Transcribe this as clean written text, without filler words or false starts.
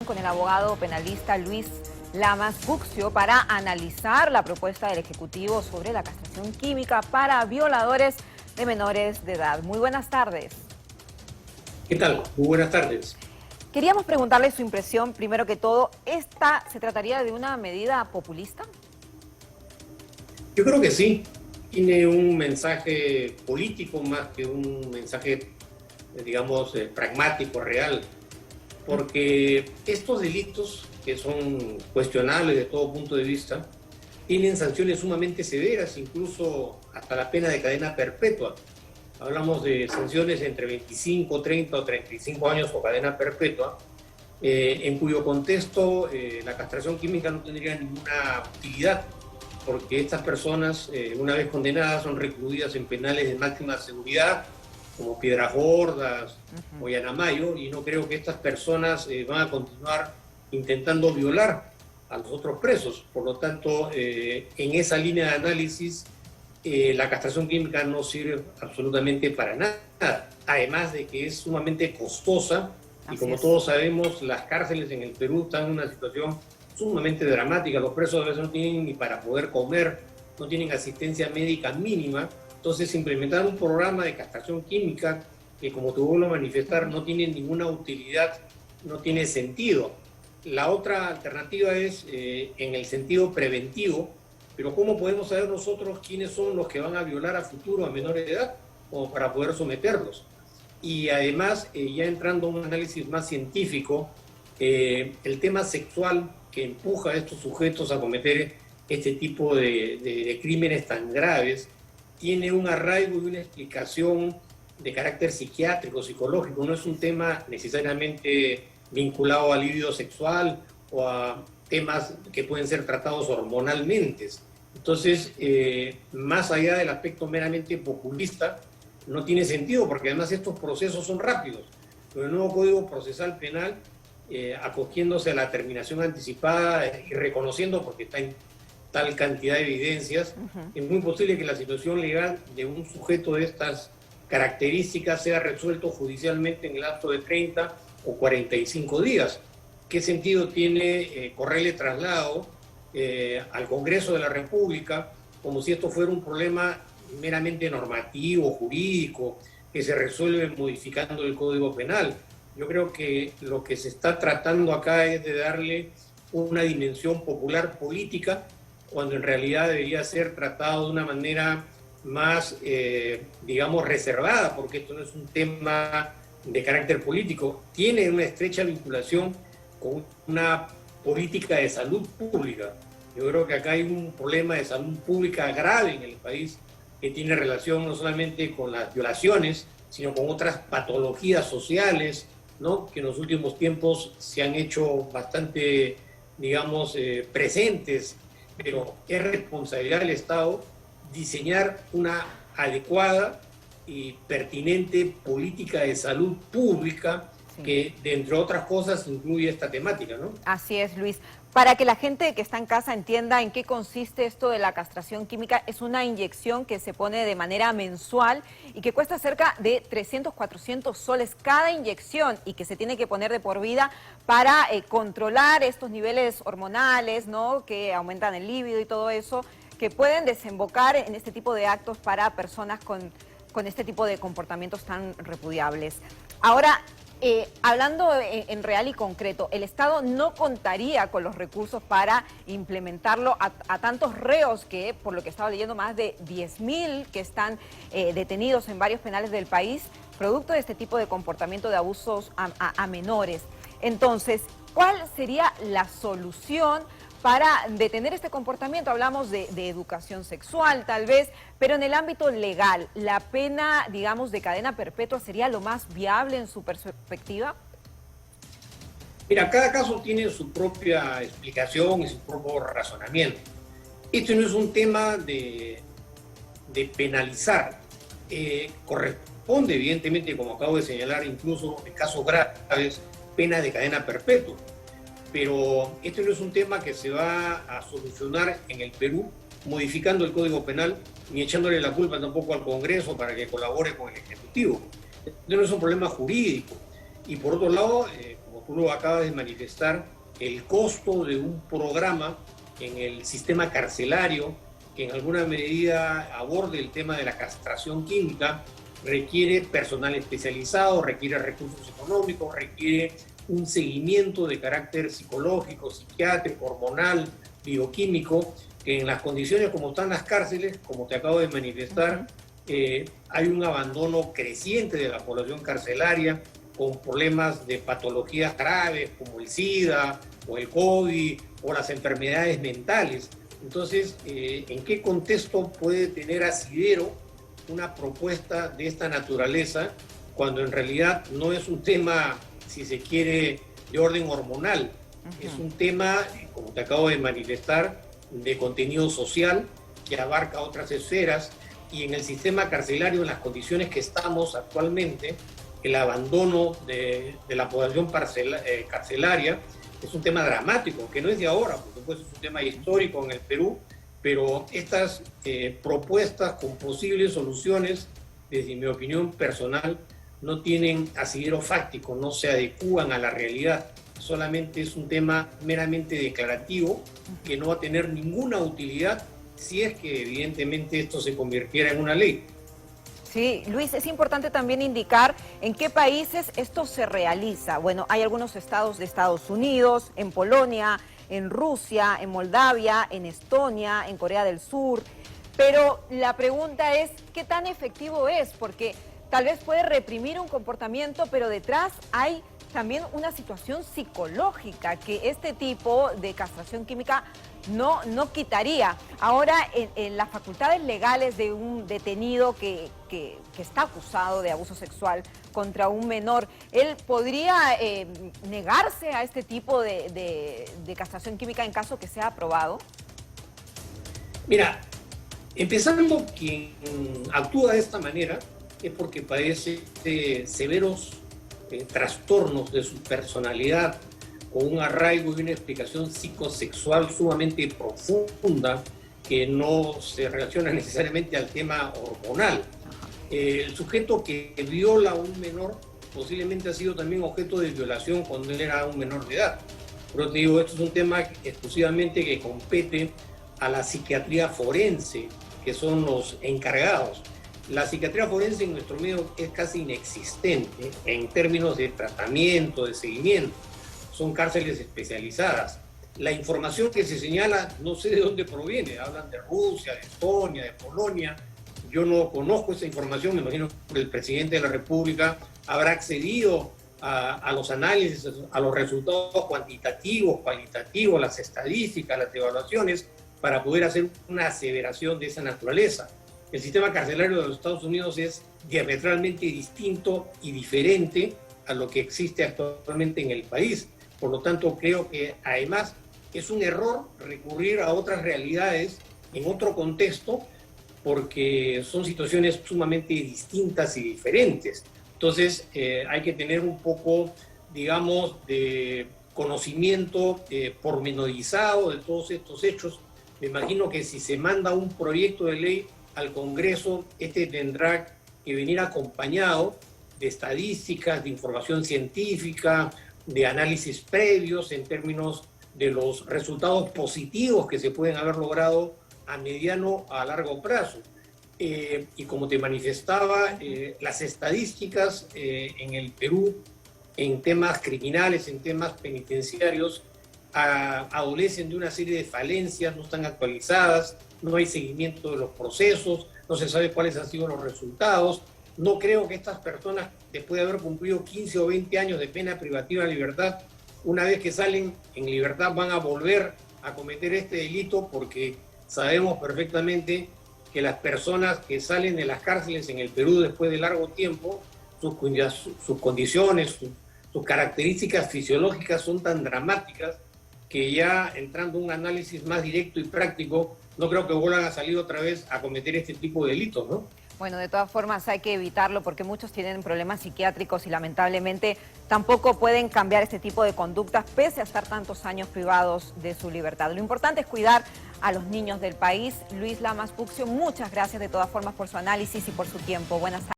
Con el abogado penalista Luis Lamas Buxio para analizar la propuesta del Ejecutivo sobre la castración química para violadores de menores de edad. Muy buenas tardes. ¿Qué tal? Muy buenas tardes. Queríamos preguntarle su impresión, primero que todo, ¿esta se trataría de una medida populista? Yo creo que sí. Tiene un mensaje político más que un mensaje, digamos, pragmático, real. Porque estos delitos, que son cuestionables de todo punto de vista, tienen sanciones sumamente severas, incluso hasta la pena de cadena perpetua. Hablamos de sanciones entre 25, 30 o 35 años o cadena perpetua, en cuyo contexto la castración química no tendría ninguna utilidad, porque estas personas, una vez condenadas, son recluidas en penales de máxima seguridad, como Piedras Gordas o Yanamayo, y no creo que estas personas van a continuar intentando violar a los otros presos. Por lo tanto, en esa línea de análisis, la castración química no sirve absolutamente para nada, además de que es sumamente costosa, y como todos sabemos, las cárceles en el Perú están en una situación sumamente dramática. Los presos a veces no tienen ni para poder comer, no tienen asistencia médica mínima. Entonces, implementar un programa de castración química que, como te vuelvo a manifestar, no tiene ninguna utilidad, no tiene sentido. La otra alternativa es en el sentido preventivo, pero ¿cómo podemos saber nosotros quiénes son los que van a violar a futuro a menores de edad, como para poder someterlos? Y además, ya entrando a un análisis más científico, el tema sexual que empuja a estos sujetos a cometer este tipo de crímenes tan graves, tiene un arraigo y una explicación de carácter psiquiátrico, psicológico. No es un tema necesariamente vinculado al libido sexual o a temas que pueden ser tratados hormonalmente. Entonces, más allá del aspecto meramente populista, no tiene sentido, porque además estos procesos son rápidos. Con el nuevo Código Procesal Penal, acogiéndose a la terminación anticipada y reconociendo, porque está en tal cantidad de evidencias, es muy posible que la situación legal de un sujeto de estas características sea resuelto judicialmente en el lapso de 30 o 45 días. ¿Qué sentido tiene correrle traslado al Congreso de la República como si esto fuera un problema meramente normativo, jurídico, que se resuelve modificando el Código Penal? Yo creo que lo que se está tratando acá es de darle una dimensión popular política, cuando en realidad debería ser tratado de una manera más, digamos, reservada, porque esto no es un tema de carácter político, tiene una estrecha vinculación con una política de salud pública. Yo creo que acá hay un problema de salud pública grave en el país, que tiene relación no solamente con las violaciones, sino con otras patologías sociales, ¿no?, que en los últimos tiempos se han hecho bastante, digamos, presentes. Pero es responsabilidad del Estado diseñar una adecuada y pertinente política de salud pública que, de entre otras cosas, incluye esta temática, ¿no? Así es, Luis. Para que la gente que está en casa entienda en qué consiste esto de la castración química, es una inyección que se pone de manera mensual y que cuesta cerca de 300, 400 soles cada inyección, y que se tiene que poner de por vida para controlar estos niveles hormonales, ¿no?, que aumentan el líbido y todo eso, que pueden desembocar en este tipo de actos para personas con este tipo de comportamientos tan repudiables. Ahora, hablando en real y concreto, el Estado no contaría con los recursos para implementarlo a tantos reos que, por lo que estaba leyendo, más de 10.000 que están detenidos en varios penales del país, producto de este tipo de comportamiento de abusos a menores. Entonces, ¿cuál sería la solución para detener este comportamiento? Hablamos de educación sexual, tal vez, pero en el ámbito legal, ¿la pena, digamos, de cadena perpetua sería lo más viable en su perspectiva? Mira, cada caso tiene su propia explicación y su propio razonamiento. Esto no es un tema de penalizar. Corresponde, evidentemente, como acabo de señalar, incluso en casos graves, pena de cadena perpetua. Pero este no es un tema que se va a solucionar en el Perú modificando el Código Penal, ni echándole la culpa tampoco al Congreso para que colabore con el Ejecutivo. Este no es un problema jurídico. Y por otro lado, como tú lo acabas de manifestar, el costo de un programa en el sistema carcelario que en alguna medida aborde el tema de la castración química requiere personal especializado, requiere recursos económicos, requiere un seguimiento de carácter psicológico, psiquiátrico, hormonal, bioquímico, que en las condiciones como están las cárceles, como te acabo de manifestar, hay un abandono creciente de la población carcelaria con problemas de patologías graves como el SIDA o el COVID o las enfermedades mentales. Entonces, ¿en qué contexto puede tener asidero una propuesta de esta naturaleza cuando en realidad no es un tema, si se quiere, de orden hormonal? Es un tema, como te acabo de manifestar, de contenido social que abarca otras esferas, y en el sistema carcelario, en las condiciones que estamos actualmente, el abandono de la población carcelaria es un tema dramático, que no es de ahora, por supuesto es un tema histórico en el Perú, pero estas propuestas con posibles soluciones, desde mi opinión personal, no tienen asidero fáctico, no se adecúan a la realidad. Solamente es un tema meramente declarativo que no va a tener ninguna utilidad si es que evidentemente esto se convirtiera en una ley. Sí, Luis, es importante también indicar en qué países esto se realiza. Bueno, hay algunos estados de Estados Unidos, en Polonia, en Rusia, en Moldavia, en Estonia, en Corea del Sur. Pero la pregunta es, ¿qué tan efectivo es? Porque tal vez puede reprimir un comportamiento, pero detrás hay también una situación psicológica que este tipo de castración química no quitaría. Ahora, en las facultades legales de un detenido que está acusado de abuso sexual contra un menor, ¿él podría negarse a este tipo de castración química en caso que sea aprobado? Mira, empezando, quien actúa de esta manera es porque padece de severos trastornos de su personalidad, con un arraigo y una explicación psicosexual sumamente profunda que no se relaciona necesariamente al tema hormonal. El sujeto que viola a un menor posiblemente ha sido también objeto de violación cuando él era un menor de edad. Pero te digo, esto es un tema exclusivamente que compete a la psiquiatría forense, que son los encargados. La psiquiatría forense en nuestro medio es casi inexistente en términos de tratamiento, de seguimiento. Son cárceles especializadas. La información que se señala, no sé de dónde proviene. Hablan de Rusia, de Estonia, de Polonia. Yo no conozco esa información. Me imagino que el presidente de la República habrá accedido a los análisis, a los resultados cuantitativos, cualitativos, las estadísticas, las evaluaciones, para poder hacer una aseveración de esa naturaleza. El sistema carcelario de los Estados Unidos es diametralmente distinto y diferente a lo que existe actualmente en el país. Por lo tanto, creo que además es un error recurrir a otras realidades en otro contexto, porque son situaciones sumamente distintas y diferentes. Entonces, hay que tener un poco, digamos, de conocimiento pormenorizado de todos estos hechos. Me imagino que si se manda un proyecto de ley al Congreso, este tendrá que venir acompañado de estadísticas, de información científica, de análisis previos en términos de los resultados positivos que se pueden haber logrado a mediano o a largo plazo. Y como te manifestaba, las estadísticas en el Perú, en temas criminales, en temas penitenciarios, adolecen de una serie de falencias, no están actualizadas, no hay seguimiento de los procesos, no se sabe cuáles han sido los resultados. No creo que estas personas, después de haber cumplido 15 o 20 años de pena privativa de libertad, una vez que salen en libertad van a volver a cometer este delito, porque sabemos perfectamente que las personas que salen de las cárceles en el Perú después de largo tiempo, sus condiciones, sus características fisiológicas son tan dramáticas que ya entrando a un análisis más directo y práctico, no creo que vuelvan a salir otra vez a cometer este tipo de delitos, ¿no? Bueno, de todas formas hay que evitarlo porque muchos tienen problemas psiquiátricos y lamentablemente tampoco pueden cambiar este tipo de conductas pese a estar tantos años privados de su libertad. Lo importante es cuidar a los niños del país. Luis Lamas Puccio, muchas gracias de todas formas por su análisis y por su tiempo. Buenas tardes.